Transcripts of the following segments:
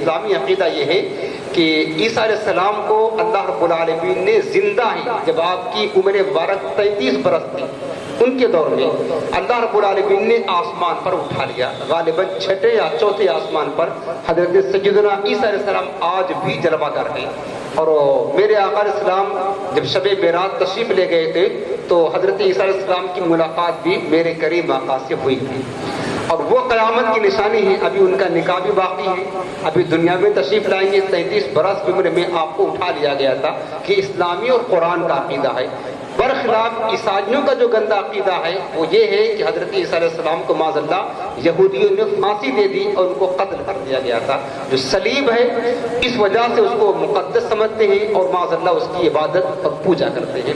اسلامی عقیدہ یہ ہے کہ عیسیٰ علیہ السلام کو اللہ رب العالمین نے زندہ ہی جب آپ کی عمر مبارک 33 برس تھی ان کے دور میں اللہ رب العالمین نے آسمان پر اٹھا لیا. غالباً چھٹے یا چوتھے آسمان پر حضرت سیدنا عیسیٰ علیہ السلام آج بھی جلوہ گر ہیں. اور میرے آقا علیہ السلام جب شب معراج تشریف لے گئے تھے تو حضرت عیسیٰ علیہ السلام کی ملاقات بھی میرے کریم آقا سے ہوئی تھی اور وہ قیامت کی نشانی ہے. ابھی ان کا نکاح بھی باقی ہے, ابھی دنیا میں تشریف لائیں گے. 33 برس کی عمر میں آپ کو اٹھا لیا گیا تھا کہ اسلامی اور قرآن کا عقیدہ ہے. برخلاف عیسائیوں کا جو گندا عقیدہ ہے وہ یہ ہے کہ حضرت عیسیٰ علیہ السلام کو معاذ اللہ یہودیوں نے پھانسی دے دی اور ان کو قتل کر دیا گیا تھا. جو صلیب ہے اس وجہ سے اس کو مقدس سمجھتے ہیں اور معاذ اللہ اس کی عبادت اور پوجا کرتے ہیں.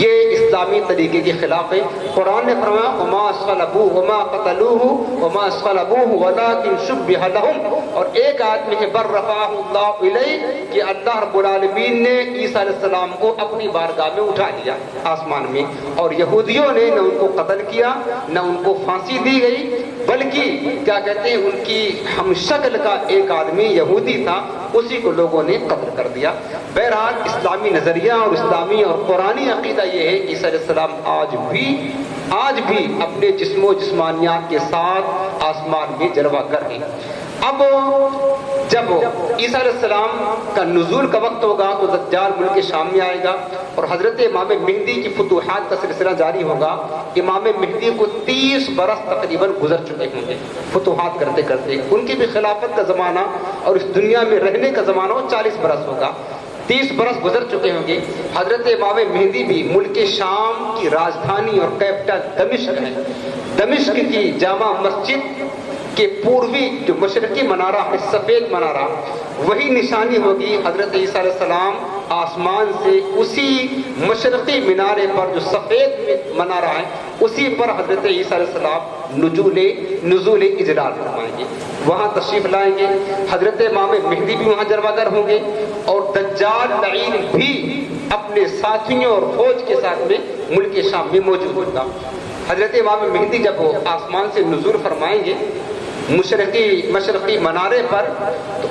یہ اسلامی طریقے کے خلاف ہے. قرآن نے فرمایا وما صلبوہ وما قتلوہ وما صلبوہ ولکن شبہ لہم, اور ایک آیت میں ہے بل رفعہ اللہ الیہ کہ اللہ رب العالمین نے عیسیٰ علیہ السلام کو اپنی بارگاہ میں اٹھا لیا آسمان میں. اور یہودیوں نے نہ ان کو قتل کیا نہ ان کو پھانسی دی گئی بلکہ کیا کہتے ہیں ان کی ہم شکل کا ایک آدمی یہودی تھا اسی کو لوگوں نے قتل کر دیا. بہرحال اسلامی نظریہ اور اسلامی اور قرآنی عقیدہ یہ ہے کہ عیسیٰ علیہ السلام آج بھی اپنے جسم و جسمانیات کے ساتھ آسمان میں جلوہ گر ہیں. اب جب عیسیٰ علیہ السلام کا نزول کا وقت ہوگا تو دجال ملک شام میں آئے گا اور حضرت امام مہدی کی فتوحات کا سلسلہ جاری ہوگا. امام مہدی کو 30 برس تقریباً گزر چکے ہوں گے فتوحات کرتے کرتے. ان کی بھی خلافت کا زمانہ اور اس دنیا میں رہنے کا زمانہ 40 برس ہوگا. 30 برس گزر چکے ہوں گے. حضرت امام مہدی بھی ملک شام کی راجدھانی اور کیپٹل دمشق ہے. دمشق کی جامع مسجد کہ پوروی جو مشرقی منارہ ہے سفید منارہ وہی نشانی ہوگی حضرت عیسیٰ علیہ السلام آسمان سے اسی مشرقی مینارے پر جو سفید منارہ ہے اسی پر حضرت عیسیٰ علیہ السلام نزول اجلال فرمائیں گے, وہاں تشریف لائیں گے. حضرت امام مہدی بھی وہاں جلوہ گر ہوں گے اور دجال لعین بھی اپنے ساتھیوں اور فوج کے ساتھ میں ملک شام میں موجود ہوگا. حضرت امام مہدی جب وہ آسمان سے نزول فرمائیں گے مشرقی منارے پر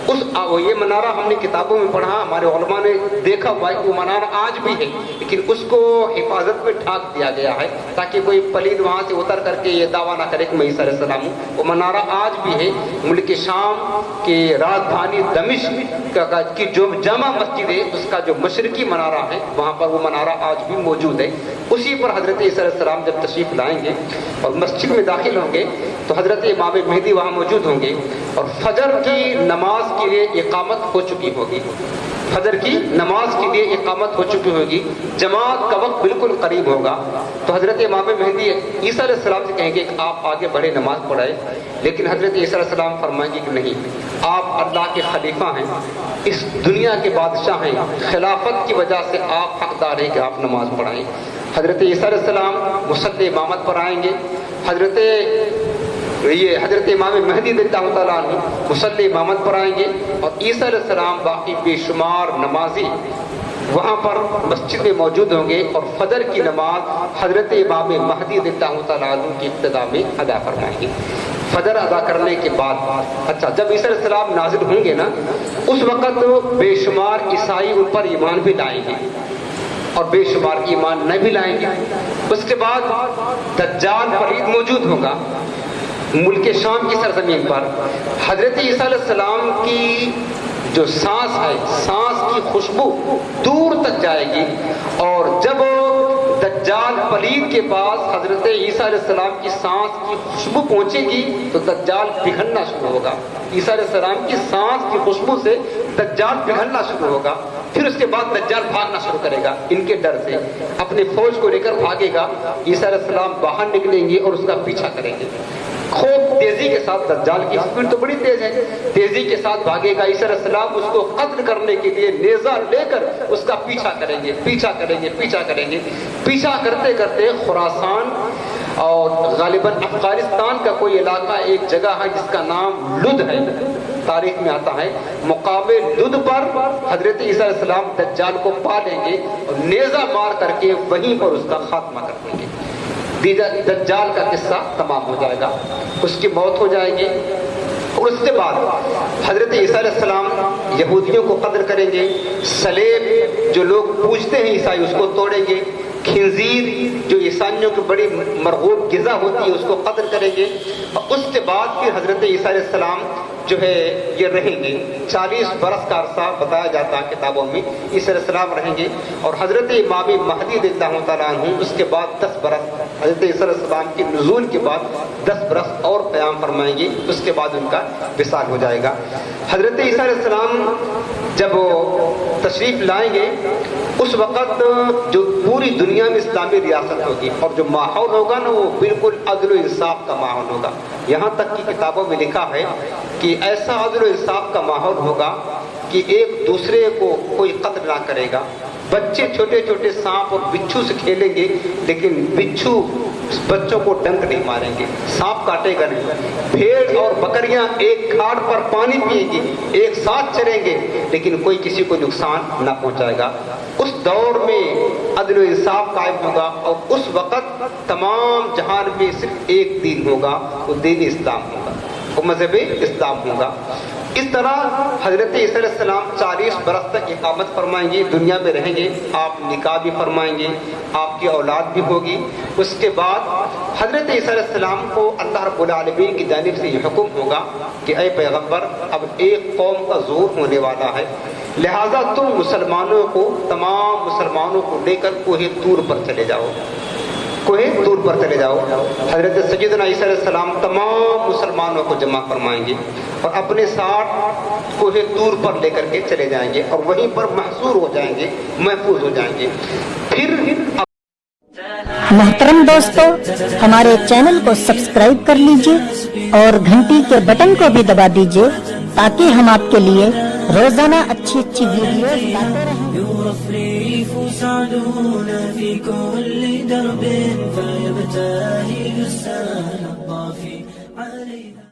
تو یہ منارہ ہم نے کتابوں میں پڑھا, ہمارے علماء نے دیکھا ہوا ہے. وہ منارہ آج بھی ہے لیکن اس کو حفاظت میں ڈھانک دیا گیا ہے تاکہ کوئی پلید وہاں سے اتر کر کے یہ دعویٰ نہ کرے کہ میں عیسیٰ علیہ السلام ہوں. وہ منارہ آج بھی ہے. ملک شام کے راجدھانی دمشق کی جو جامع مسجد ہے اس کا جو مشرقی منارہ ہے وہاں پر وہ منارہ آج بھی موجود ہے. اسی پر حضرت عیسیٰ علیہ السلام جب تشریف لائیں گے اور مسجد میں داخل ہوں گے تو حضرت امام مہدی وہاں موجود ہوں گے اور فجر کی نماز کے لیے اقامت ہو چکی ہوگی. فجر کی نماز کے لیے اقامت ہو چکی ہوگی, جماعت کا وقت بالکل قریب ہوگا. تو حضرت امام مہدی عیسیٰ علیہ السلام سے کہیں گے کہ آپ آگے بڑھے نماز پڑھائے, لیکن حضرت عیسیٰ علیہ السلام فرمائیں گے کہ نہیں, آپ اللہ کے خلیفہ ہیں, اس دنیا کے بادشاہ ہیں, خلافت کی وجہ سے آپ حقدار ہیں کہ آپ نماز پڑھائیں. حضرت عیسیٰ علیہ السلام مصلی امامت پر آئیں گے. حضرت امام مہدی اللہ تعالیٰ عنہ مصلی امامت پر آئیں گے اور عیسیٰ علیہ السلام باقی بے شمار نمازی وہاں پر مسجد میں موجود ہوں گے اور فجر کی نماز حضرت امام مہدی اللہ تعالیٰ عنہ کی ابتدا میں ادا فرمائیں گے. فجر ادا کرنے کے بعد جب عیسیٰ علیہ السلام نازل ہوں گے نا اس وقت بے شمار عیسائی ان پر ایمان بھی لائیں گے اور بے شمار ایمان نہ بھی لائیں گے. اس کے بعد دجال پلید موجود ہوگا ملک شام کی سرزمین پر. حضرت عیسیٰ علیہ السلام کی جو سانس ہے سانس کی خوشبو دور تک جائے گی اور جب دجال پلید کے پاس حضرت عیسیٰ علیہ السلام کی سانس کی خوشبو پہنچے گی تو دجال پگھلنا شروع ہوگا. عیسیٰ علیہ السلام کی سانس کی خوشبو سے دجال پگھلنا شروع ہوگا. پھر اس کے بعد دجال بھاگنا شروع کرے گا ان کے ڈر سے, اپنے فوج کو لے کر بھاگے گا. عیسیٰ علیہ السلام باہر نکلیں گے اور اس کا پیچھا کریں گے. خوب تیزی کے ساتھ, دجال کی اسپیڈ تو بڑی تیز ہے, تیزی کے ساتھ بھاگے گا. عیسیٰ علیہ السلام اس کو قتل کرنے کے لیے نیزہ لے کر اس کا پیچھا کریں گے. پیچھا کرتے کرتے خراسان اور غالباً افغانستان کا کوئی علاقہ ایک جگہ ہے جس کا نام لد ہے, تاریخ میں آتا ہے. مقام لد پر حضرت عیسیٰ علیہ السلام دجال کو پا لیں گے اور نیزہ مار کر کے وہیں پر اس کا خاتمہ کر دیں گے. دجال کا قصہ تمام ہو جائے گا, اس کی موت ہو جائے گی. اور اس کے بعد حضرت عیسیٰ علیہ السلام یہودیوں کو قتل کریں گے، سلیب جو لوگ پوجتے ہیں عیسائی اس کو توڑیں گے، خنزیر جو عیسائیوں کی بڑی مرغوب غذا ہوتی ہے اس کو قتل کریں گے، اور اس کے بعد پھر حضرت عیسیٰ علیہ السلام جو ہے یہ رہیں گے 40 برس کا عرصہ بتایا جاتا ہے کتابوں میں عیسیٰ علیہ السلام رہیں گے، اور حضرت امام مہدی رضی اللہ تعالیٰ عنہ اس کے بعد 10 برس حضرت عیسیٰ علیہ السلام کے نزول کے بعد 10 برس اور قیام فرمائیں گے، اس کے بعد ان کا وصال ہو جائے گا۔ حضرت عیسیٰ علیہ السلام جب تشریف لائیں گے اس وقت جو پوری دنیا میں اسلامی ریاست ہوگی، اور جو ماحول ہوگا نا وہ بالکل عدل و انصاف کا ماحول ہوگا، یہاں تک کہ کتابوں میں لکھا ہے کہ ایسا عدل و انصاف کا ماحول ہوگا کہ ایک دوسرے کو کوئی قتل نہ کرے گا، بچے چھوٹے چھوٹے سانپ اور بچھو سے کھیلیں گے لیکن بچھو بچوں کو ڈنک نہیں ماریں گے، سانپ کاٹے گا نہیں، بھیڑ اور بکریاں ایک گھاٹ پر پانی پیئیں گی، ایک ساتھ چریں گے لیکن کوئی کسی کو نقصان نہ پہنچائے گا۔ اس دور میں عدل و انصاف قائم ہوگا، اور اس وقت تمام جہان میں صرف ایک دین ہوگا، وہ دین اسلام ہوگا، وہ مذہب اسلام ہوگا۔ اس طرح حضرت عیسیٰ علیہ السلام 40 برس تک اقامت فرمائیں گے، دنیا میں رہیں گے، آپ نکاح بھی فرمائیں گے، آپ کی اولاد بھی ہوگی۔ اس کے بعد حضرت عیسیٰ علیہ السلام کو اللہ رب العالمین کی جانب سے یہ حکم ہوگا کہ اے پیغمبر اب ایک قوم کا ظہور ہونے والا ہے، لہٰذا تم مسلمانوں کو تمام مسلمانوں کو لے کر کوہ طور پر چلے جاؤ، کوہ طور پر چلے جاؤ۔ حضرت سیدنا عیسیٰ علیہ السلام تمام مسلمانوں کو جمع فرمائیں گے اور اپنے ساتھ کوہ طور پر لے کر کے چلے جائیں گے، اور وہیں پر محصور ہو جائیں گے، محفوظ ہو جائیں گے۔ پھر محترم دوستو، ہمارے چینل کو سبسکرائب کر لیجئے اور گھنٹی کے بٹن کو بھی دبا دیجئے تاکہ ہم آپ کے لیے روزانہ اچھی ویڈیوز لاتے رہیں۔ يرفرف سعدون في كل درب فيبتهل السهل الطافي علينا